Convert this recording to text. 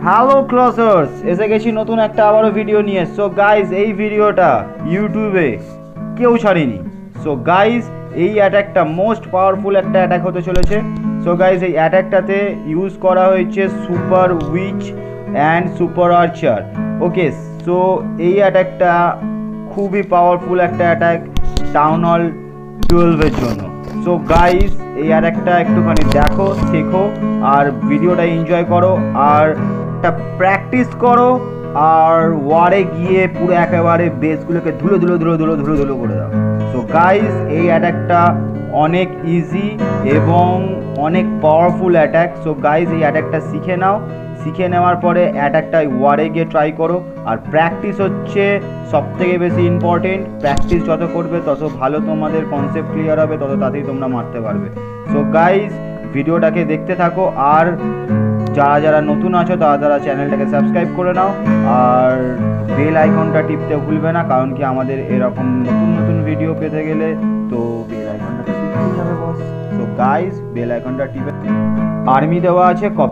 Hello ক্রসার্স, এসে গেছি নতুন একটা আবারও ভিডিও নিয়ে। সো গাইজ, এই ভিডিওটা ইউটিউবে কেউ ছাড়েনি। সো গাইজ, এই অ্যাটাকটা মোস্ট পাওয়ারফুল একটা অ্যাটাক হতে চলেছে। সো গাইজ, এই অ্যাটাকটাতে ইউজ করা হয়েছে super which and super archer. Okay, so এই অ্যাটাকটা খুবই পাওয়ারফুল একটা অ্যাটাক টাউন হল 12-এর জন্য। সো গাইজ, এই অ্যাটাকটা একটুখানি দেখো, শেখো আর ভিডিওটা এনজয় করো আর একটা প্র্যাকটিস করো আর ওয়ারে গিয়ে পুরো একেবারে বেসগুলোকে ধুলো ধুলো ধুলো ধুলো ধুলো ধুলো করে দাও। সো গাইজ, এই অ্যাটাকটা অনেক ইজি এবং অনেক পাওয়ারফুল অ্যাটাক। সো গাইজ, এই অ্যাটাকটা শিখে নাও। শিখে নেওয়ার পরে অ্যাটাকটা ওয়ারে গিয়ে ট্রাই করো। আর প্র্যাকটিস হচ্ছে সবথেকে বেশি ইম্পর্টেন্ট। প্র্যাকটিস যত করবে তত ভালো তোমাদের কনসেপ্ট ক্লিয়ার হবে, তত তাড়াতাড়ি তোমরা মারতে পারবে। সো গাইজ, ভিডিওটাকে দেখতে থাকো আর যারা যারা নতুন আছো তারা চ্যানেলটাকে সাবস্ক্রাইব করে নাও আর বেল আইকনটা টিপতে ভুলবে না, কারণ কি আমাদের এরকম নতুন নতুন ভিডিও পেতে গেলে তো বেল আইকনটা টিপতেই হবে বস। সো গাইজ, বেল আইকনটা টিপে আর্মি দেওয়া আছে।